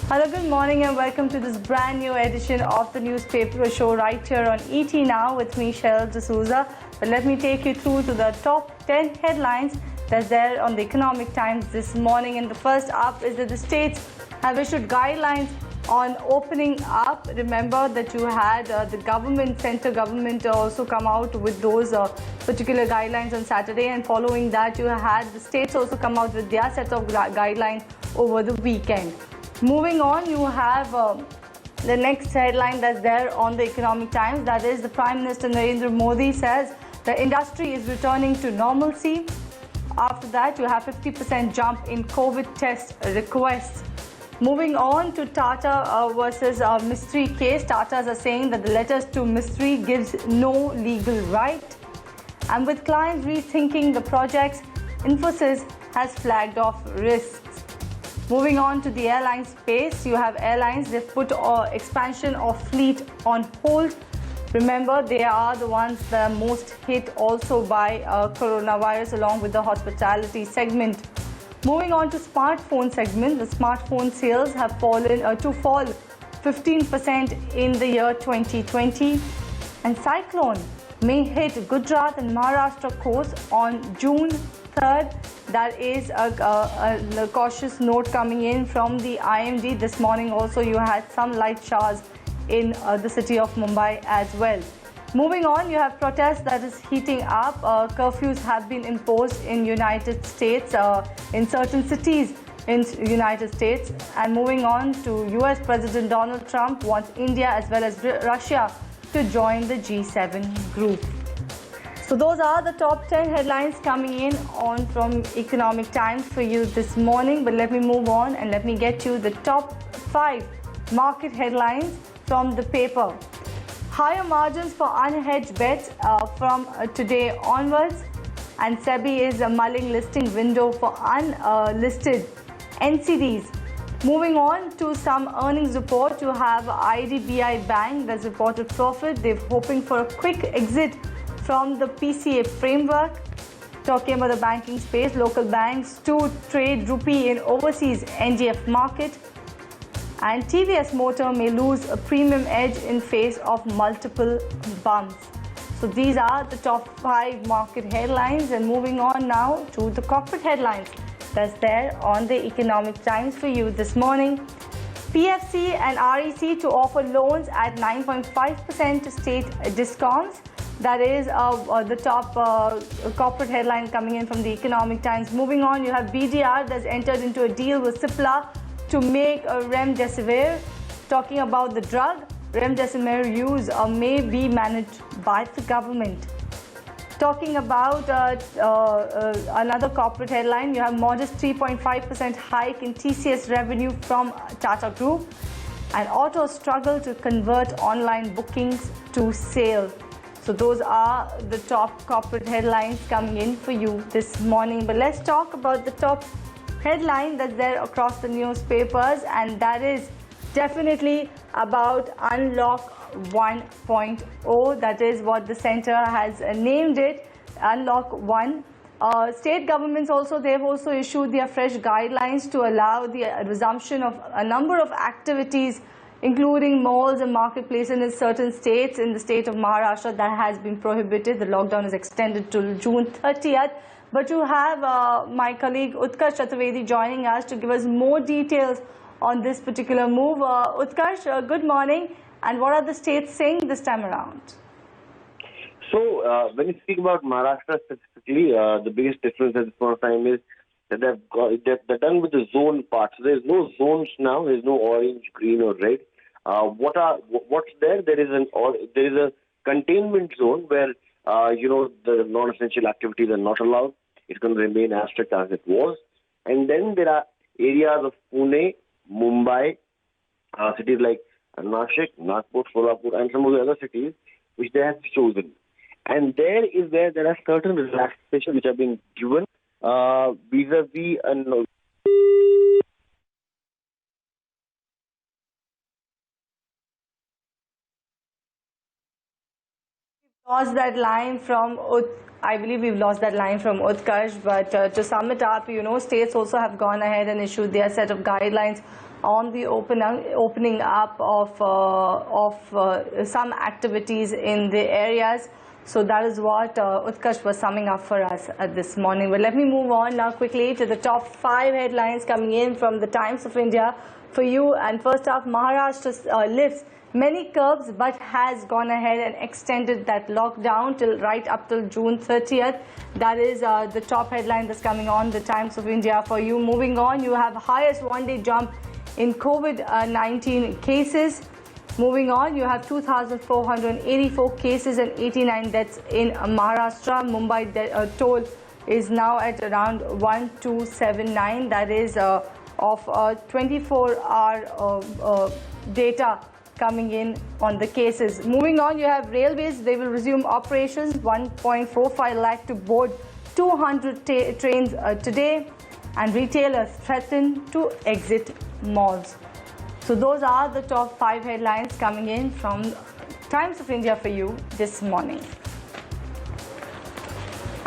Hello, good morning and welcome to this brand new edition of the newspaper show right here on ET Now with me, Cheryl D'Souza. But let me take you through to the top 10 headlines that's there on the Economic Times this morning. And the first up is that the states have issued guidelines on opening up. Remember that you had the government, central government also come out with those particular guidelines on Saturday, and following that you had the states also come out with their set of guidelines over the weekend. Moving on, you have the next headline that's there on the Economic Times. That is, the Prime Minister Narendra Modi says the industry is returning to normalcy. After that, you have 50% jump in COVID test requests. Moving on to Tata versus Mistry case. Tatas are saying that the letters to Mistry gives no legal right. And with clients rethinking the projects, Infosys has flagged off risks. Moving on to the airline space, you have airlines. They've put expansion of fleet on hold. Remember, they are the ones that are most hit also by coronavirus, along with the hospitality segment. Moving on to smartphone segment, the smartphone sales have fallen to fall 15% in the year 2020. And Cyclone may hit Gujarat and Maharashtra coast on June 3rd. That is a cautious note coming in from the IMD. This morning also you had some light showers in the city of Mumbai as well. Moving on, you have protests that is heating up. Curfews have been imposed in United States, in certain cities in United States. And moving on to US President Donald Trump wants India as well as Russia to join the G7 group. So those are the top 10 headlines coming in on from Economic Times for you this morning. But let me move on and let me get you the top 5 market headlines from the paper. Higher margins for unhedged bets from today onwards. And SEBI is mulling listing window for unlisted NCDs. Moving on to some earnings report, you have IDBI Bank that's reported profit. They're hoping for a quick exit from the PCA framework. Talking about the banking space, local banks to trade rupee in overseas NDF market. And TVS Motor may lose a premium edge in face of multiple bumps. So these are the top 5 market headlines. And moving on now to the corporate headlines that's there on the Economic Times for you this morning. PFC and REC to offer loans at 9.5% to state discoms. That is the top corporate headline coming in from the Economic Times. Moving on, you have BDR that's entered into a deal with Cipla to make a remdesivir. Talking about the drug, remdesivir use may be managed by the government. Talking about another corporate headline, you have modest 3.5% hike in TCS revenue from Tata Group. And autos struggle to convert online bookings to sale. So those are the top corporate headlines coming in for you this morning. But let's talk about the top headline that's there across the newspapers, and that is definitely about Unlock 1.0. That is what the center has named it, Unlock 1. State governments also, they've also issued their fresh guidelines to allow the resumption of a number of activities, including malls and marketplaces in certain states. In the state of Maharashtra, that has been prohibited. The lockdown is extended till June 30th. But you have my colleague Utkarsh Chaturvedi joining us to give us more details on this particular move. Utkarsh, good morning. And what are the states saying this time around? So, when you speak about Maharashtra specifically, the biggest difference at this point of time is that they're done with the zone part. So there's no zones now. There's no orange, green, or red. What's there? There is a containment zone where the non-essential activities are not allowed. It's going to remain as strict as it was. And then there are areas of Pune, Mumbai, cities like Nashik, Nagpur, Solapur, and some of the other cities which they have chosen. And there is where there are certain relaxations which are being given vis-a-vis Lost that line from I believe we've lost that line from Utkarsh, but to sum it up, states also have gone ahead and issued their set of guidelines on the opening up of some activities in the areas. So that is what Utkarsh was summing up for us this morning. But let me move on now quickly to the top 5 headlines coming in from the Times of India for you. And first off, Maharashtra lifts many curbs but has gone ahead and extended that lockdown till right up till June 30th. That is the top headline that's coming on the Times of India for you. Moving on, you have highest one-day jump in COVID-19 cases. Moving on, you have 2,484 cases and 89 deaths in Maharashtra. Mumbai toll is now at around 1279. That is of 24-hour data coming in on the cases. Moving on, you have railways. They will resume operations. 1.45 lakh to board 200 trains today. And retailers threaten to exit malls. So those are the top 5 headlines coming in from Times of India for you this morning.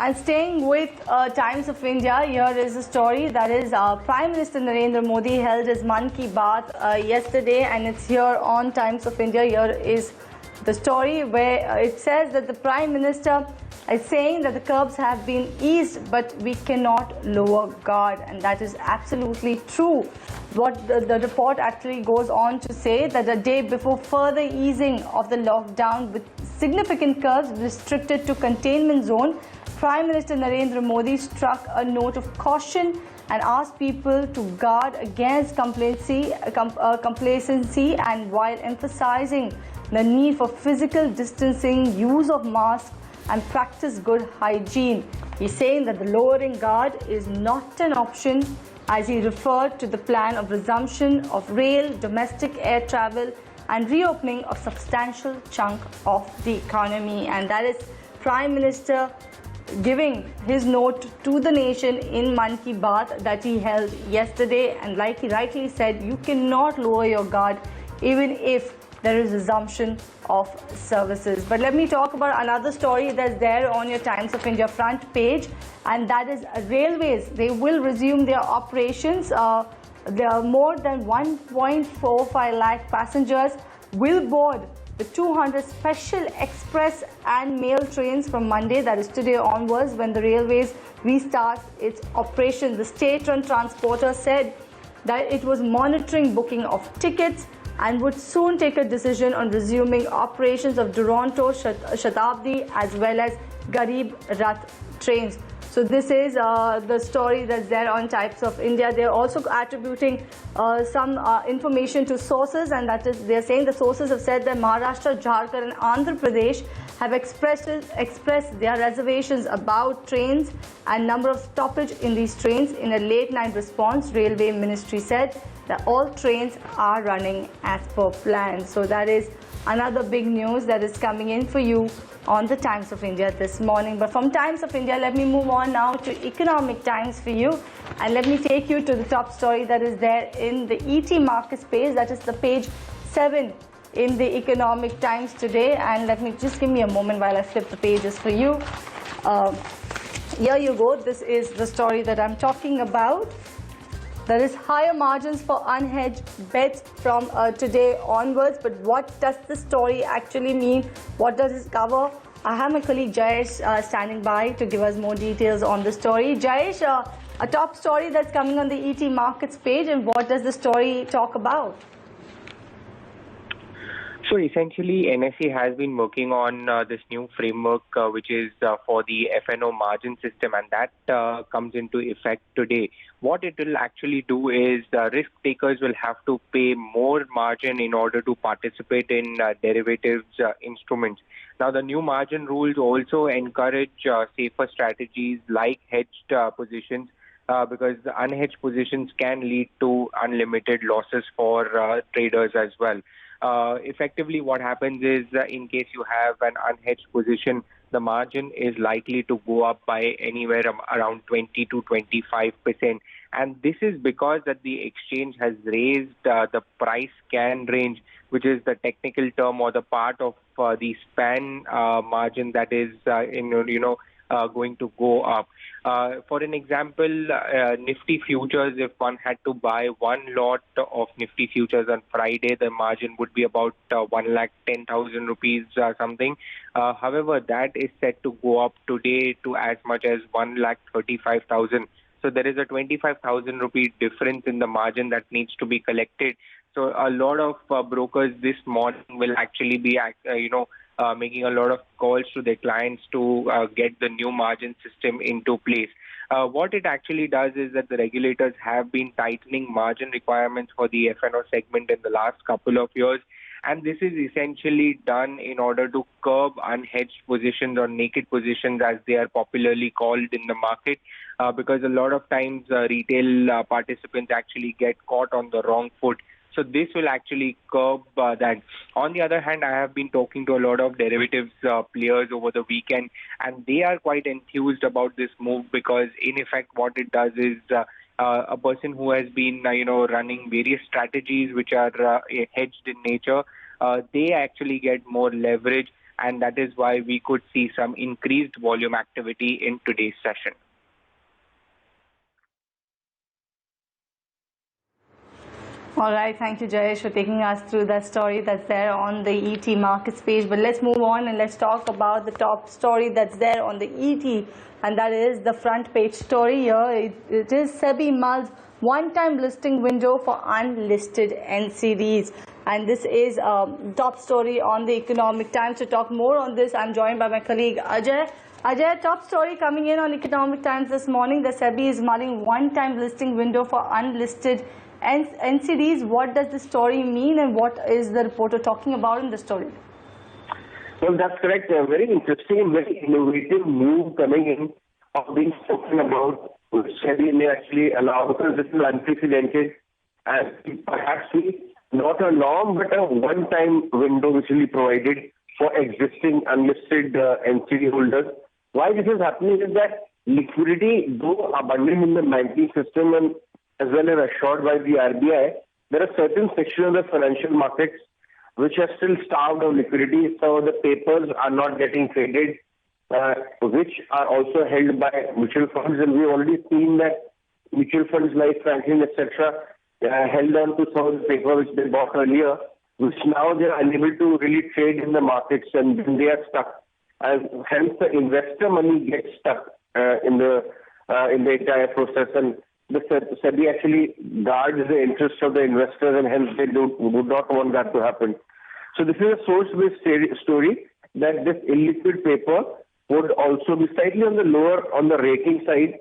And staying with Times of India, here is a story that is Prime Minister Narendra Modi held his Mann Ki Baat yesterday, and it's here on Times of India. Here is the story where it says that the Prime Minister is saying that the curbs have been eased, but we cannot lower guard, and that is absolutely true. What the report actually goes on to say that the day before further easing of the lockdown with significant curbs restricted to containment zone, Prime Minister Narendra Modi struck a note of caution and asked people to guard against complacency, and while emphasizing the need for physical distancing, use of masks, and practice good hygiene. He's saying that the lowering guard is not an option, as he referred to the plan of resumption of rail, domestic air travel, and reopening of substantial chunk of the economy. And that is Prime Minister giving his note to the nation in Mann Ki Baat that he held yesterday. And like he rightly said, you cannot lower your guard even if there is resumption of services. But let me talk about another story that's there on your Times of India front page, and that is railways. They will resume their operations. There are more than 1.45 lakh passengers will board the 200 special express and mail trains from Monday, that is today onwards, when the railways restarts its operation. The state-run transporter said that it was monitoring booking of tickets and would soon take a decision on resuming operations of Duronto, Shatabdi, as well as Garib Rath trains. So this is the story that's there on Times of India. They're also attributing some information to sources, and that is, they're saying the sources have said that Maharashtra, Jharkhand and Andhra Pradesh have expressed their reservations about trains and number of stoppage in these trains. In a late night response, Railway Ministry said that all trains are running as per plan. So that is another big news that is coming in for you on the Times of India this morning. But from Times of India, let me move on now to Economic Times for you, and let me take you to the top story that is there in the ET market space. That is the page 7 in the Economic Times today. And let me just give me a moment while I flip the pages for you. Here you go. This is the story that I'm talking about. There is higher margins for unhedged bets from today onwards. But what does the story actually mean? What does it cover? I have my colleague Jayesh standing by to give us more details on the story. Jayesh, a top story that's coming on the ET markets page, and what does the story talk about? So essentially, NSE has been working on this new framework, which is for the FNO margin system, and that comes into effect today. What it will actually do is risk takers will have to pay more margin in order to participate in derivatives instruments. Now, the new margin rules also encourage safer strategies like hedged positions, because the unhedged positions can lead to unlimited losses for traders as well. Effectively, what happens is in case you have an unhedged position, the margin is likely to go up by anywhere around 20 to 25%. And this is because that the exchange has raised the price scan range, which is the technical term or the part of the span margin that is going to go up. For an example, Nifty futures, if one had to buy one lot of Nifty futures on Friday, the margin would be about 1,10,000 rupees something. However, that is set to go up today to as much as 1,35,000. So there is a 25,000 rupee difference in the margin that needs to be collected. So a lot of brokers this morning will actually be, making a lot of calls to their clients to get the new margin system into place. What it actually does is that the regulators have been tightening margin requirements for the F&O segment in the last couple of years. And this is essentially done in order to curb unhedged positions or naked positions, as they are popularly called in the market, because a lot of times retail participants actually get caught on the wrong foot. So this will actually curb that. On the other hand, I have been talking to a lot of derivatives players over the weekend, and they are quite enthused about this move because, in effect, what it does is a person who has been, running various strategies which are hedged in nature, they actually get more leverage, and that is why we could see some increased volume activity in today's session. All right, thank you, Jayesh, for taking us through that story that's there on the ET markets page. But let's move on and let's talk about the top story that's there on the ET, and that is the front page story here. It is SEBI mulls one-time listing window for unlisted NCDs. And this is top story on the Economic Times. To talk more on this, I'm joined by my colleague Ajay. Ajay, top story coming in on Economic Times this morning. The SEBI is mulling one-time listing window for unlisted NCDs. What does the story mean, and what is the reporter talking about in the story? Well, that's correct. A very interesting and very innovative move coming in of being spoken about, which SEBI may actually allow, because this is unprecedented and perhaps not a norm but a one-time window which will be provided for existing unlisted NCD holders. Why this is happening is that liquidity, though abundant in the banking system and as well as assured by the RBI, there are certain sections of the financial markets which are still starved of liquidity. So the papers are not getting traded, which are also held by mutual funds. And we've already seen that mutual funds like Franklin, etc., held on to some of the paper which they bought earlier, which now they are unable to really trade in the markets, and they are stuck. And hence the investor money gets stuck in the entire process. And the SEBI actually guards the interests of the investors, and hence they would not want that to happen. So this is a source-based story that this illiquid paper would also be slightly on the lower, on the rating side,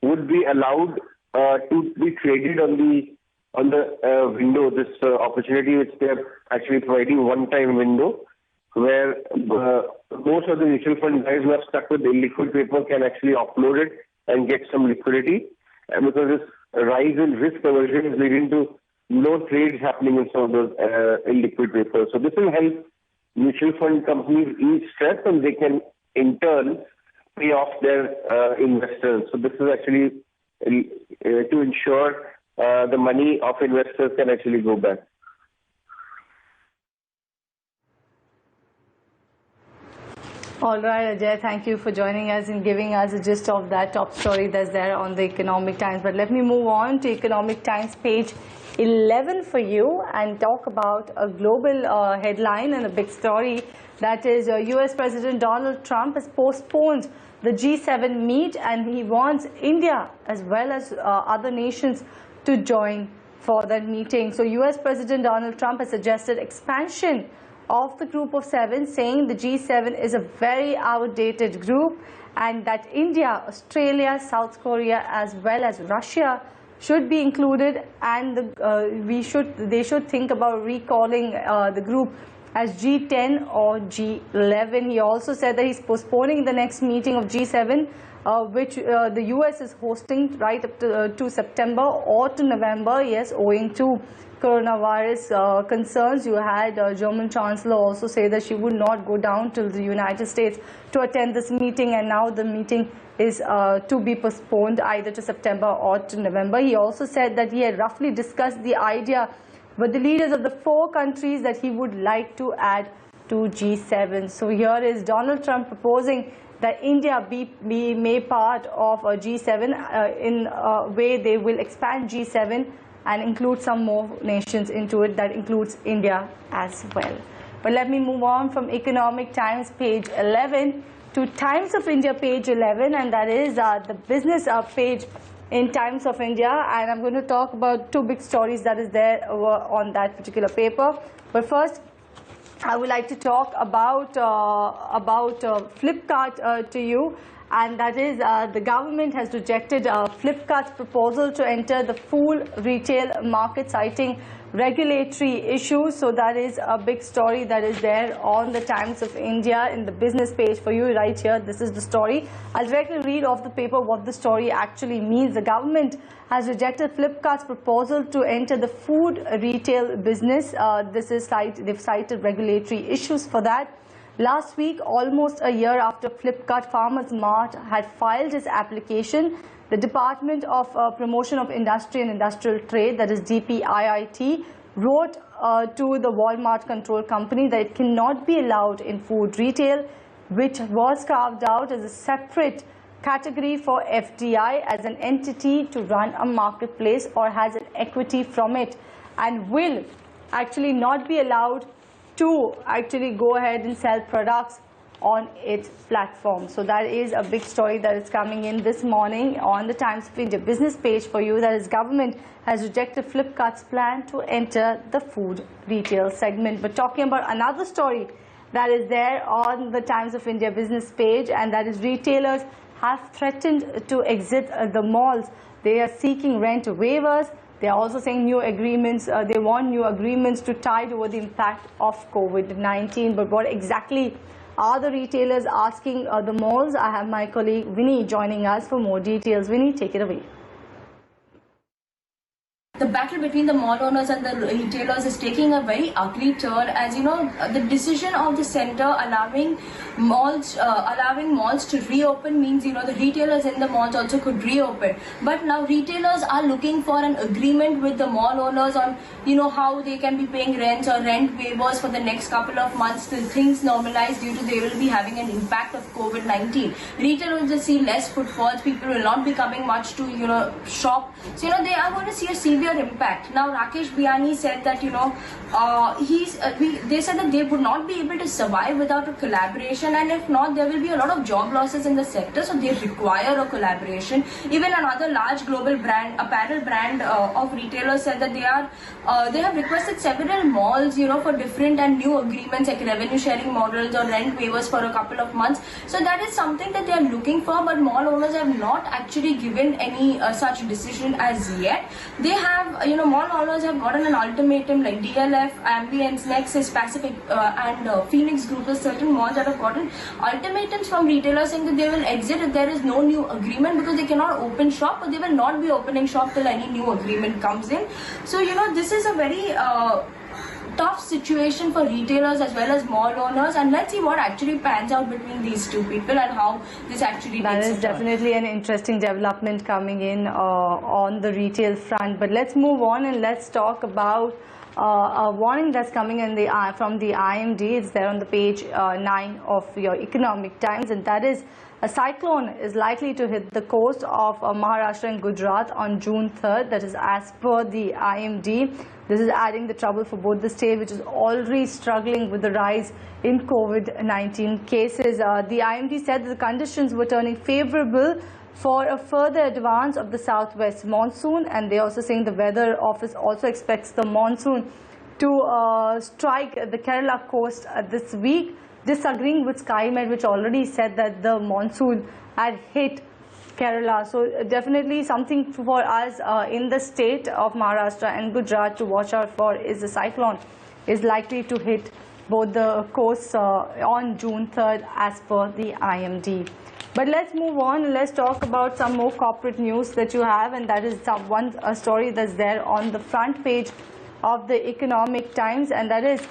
would be allowed to be traded on the window. This opportunity which they are actually providing one-time window, where most of the mutual fund guys who are stuck with illiquid paper can actually offload it and get some liquidity. And because this rise in risk aversion is leading to no trades happening in some of those illiquid papers. So this will help mutual fund companies ease stress, and they can in turn pay off their investors. So this is actually to ensure the money of investors can actually go back. All right, Ajay, thank you for joining us and giving us a gist of that top story that's there on the Economic Times. But let me move on to Economic Times page 11 for you and talk about a global headline and a big story. That is, US President Donald Trump has postponed the G7 meet, and he wants India as well as other nations to join for that meeting. So US President Donald Trump has suggested expansion of the group of seven, saying the G7 is a very outdated group and that India, Australia, South Korea as well as Russia should be included, and they should think about recalling the group as G10 or G11. He also said that he's postponing the next meeting of G7, which the US is hosting right up to September or to November, yes, owing to coronavirus concerns. You had German Chancellor also say that she would not go down to the United States to attend this meeting, and now the meeting is to be postponed either to September or to November. He also said that he had roughly discussed the idea with the leaders of the 4 countries that he would like to add to G7. So here is Donald Trump proposing that India be made part of G7 in a way they will expand G7 and include some more nations into it. That includes India as well. But let me move on from Economic Times page 11 to Times of India page 11, and that is the business page in Times of India. And I'm going to talk about two big stories that is there on that particular paper. But first, I would like to talk about Flipkart to you, and that is the government has rejected Flipkart's proposal to enter the food retail market, citing regulatory issues. So that is a big story that is there on the Times of India in the business page for you right here. This is the story. I'll directly read off the paper what the story actually means. The government has rejected Flipkart's proposal to enter the food retail business. They've cited regulatory issues for that. Last week, almost a year after Flipkart Farmers Mart had filed its application, the Department of Promotion of Industry and Industrial Trade, that is DPIIT, wrote to the Walmart Control Company that it cannot be allowed in food retail, which was carved out as a separate category for FDI as an entity to run a marketplace or has an equity from it, and will actually not be allowed to actually go ahead and sell products on its platform. So that is a big story that is coming in this morning on the Times of India business page for you. That is, government has rejected Flipkart's plan to enter the food retail segment. But talking about another story that is there on the Times of India business page, and that is retailers have threatened to exit the malls. They are seeking rent waivers. They are also saying new agreements. They want new agreements to tide over the impact of COVID-19. But what exactly are the retailers asking the malls? I have my colleague Vinny joining us for more details. Vinny, take it away. The battle between the mall owners and the retailers is taking a very ugly turn, as you know, the decision of the centre allowing malls to reopen means, you know, the retailers in the malls also could reopen. But now retailers are looking for an agreement with the mall owners on, you know, how they can be paying rents or rent waivers for the next couple of months till things normalize, due to they will be having an impact of COVID-19. Retail will just see less footfalls. People will not be coming much to, you know, shop. So, you know, they are going to see a severe impact. Now, Rakesh Biani said that, you know, they said that they would not be able to survive without a collaboration, and if not, there will be a lot of job losses in the sector. So they require a collaboration. Even another large global brand, apparel brand of retailers, said that they have requested several malls, you know, for different and new agreements like revenue sharing models or rent waivers for a couple of months. So that is something that they are looking for, but mall owners have not actually given any such decision as yet. They have, you know, mall owners have gotten an ultimatum like DLF, Ambience, Nexus, Pacific and Phoenix Group. There's certain malls that have gotten ultimatums from retailers saying that they will exit if there is no new agreement, because they cannot open shop, but they will not be opening shop till any new agreement comes in. So, you know, this is a very tough situation for retailers as well as mall owners, and let's see what actually pans out between these two people and how this actually That takes is a turn. definitely an interesting development coming in on the retail front. But let's move on and let's talk about a warning that's coming in from the IMD. It's there on the page 9 of your Economic Times, and that is a cyclone is likely to hit the coast of Maharashtra and Gujarat on June 3rd. That is as per the IMD. This is adding the trouble for both the state, which is already struggling with the rise in COVID-19 cases. The IMD said that the conditions were turning favorable for a further advance of the southwest monsoon, and they're also saying the weather office also expects the monsoon to strike the Kerala coast this week, disagreeing with SkyMed, which already said that the monsoon had hit Kerala. So definitely something for us in the state of Maharashtra and Gujarat to watch out for is the cyclone is likely to hit both the coasts on June 3rd as per the IMD. But let's move on and let's talk about some more corporate news that you have, and that is a story that's there on the front page of the Economic Times, and that is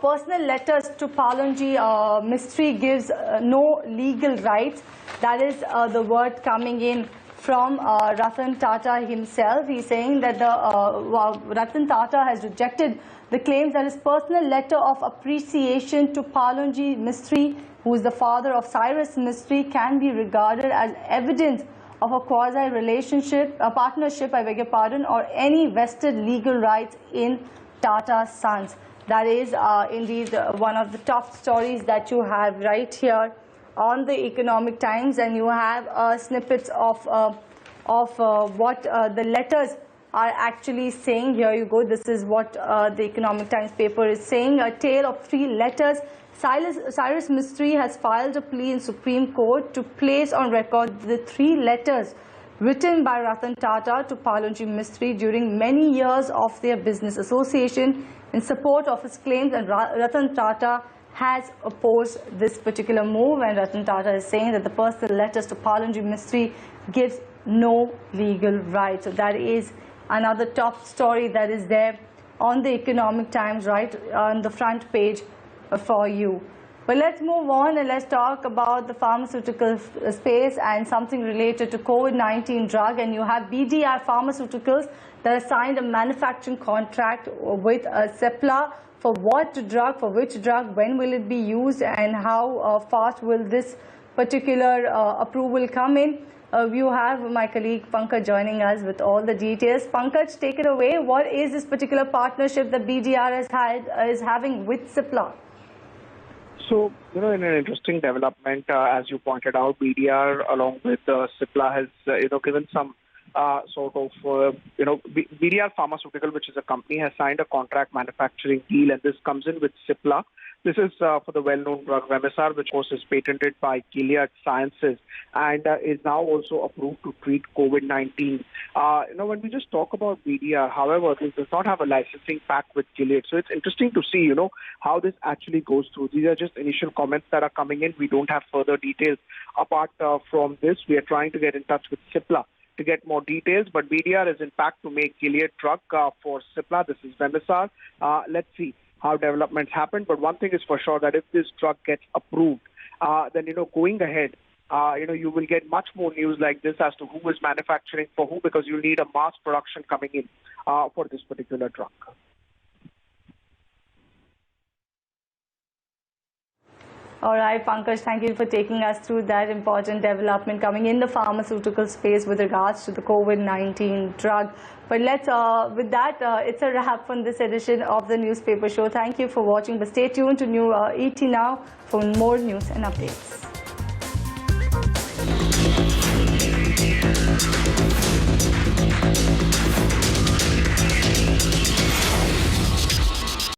personal letters to Tata-Mistry gives no legal rights. That is the word coming in from Ratan Tata himself. He's saying that Ratan Tata has rejected the claims that his personal letter of appreciation to Tata-Mistry, who is the father of Cyrus-Mistry, can be regarded as evidence of a quasi-relationship, a partnership, I beg your pardon, or any vested legal rights in Tata Sons. That is indeed one of the top stories that you have right here on the Economic Times, and you have snippets of what the letters are actually saying. Here you go. This is what the Economic Times paper is saying. A tale of 3 letters. Cyrus-Mistry has filed a plea in Supreme Court to place on record the 3 letters written by Ratan Tata to Tata-Mistry during many years of their business association in support of his claims, and Ratan Tata has opposed this particular move, and Ratan Tata is saying that the personal letters to Tata-Mistry gives no legal right. So that is another top story that is there on the Economic Times, right on the front page for you. But let's move on and let's talk about the pharmaceutical space and something related to COVID-19 drug. And you have BDR Pharmaceuticals that has signed a manufacturing contract with Cipla. For what drug, for which drug, when will it be used, and how fast will this particular approval come in? You have my colleague Pankaj joining us with all the details. Pankaj, take it away. What is this particular partnership that BDR is having with Cipla? So, in an interesting development, as you pointed out, BDR along with Cipla has, given some BDR Pharmaceutical, which is a company, has signed a contract manufacturing deal, and this comes in with Cipla. This is for the well-known drug Remdesivir, which of course is patented by Gilead Sciences and is now also approved to treat COVID-19. When we just talk about BDR, however, this does not have a licensing pact with Gilead. So it's interesting to see, how this actually goes through. These are just initial comments that are coming in. We don't have further details apart from this. We are trying to get in touch with Cipla to get more details, but BDR is in fact to make Gilead drug for Cipla. This is Remdesivir. Let's see how developments happen. But one thing is for sure, that if this drug gets approved, then, going ahead, you will get much more news like this as to who is manufacturing for who, because you need a mass production coming in for this particular drug. All right, Pankaj, thank you for taking us through that important development coming in the pharmaceutical space with regards to the COVID-19 drug. But with that, it's a wrap on this edition of the newspaper show. Thank you for watching, but stay tuned to ET Now for more news and updates.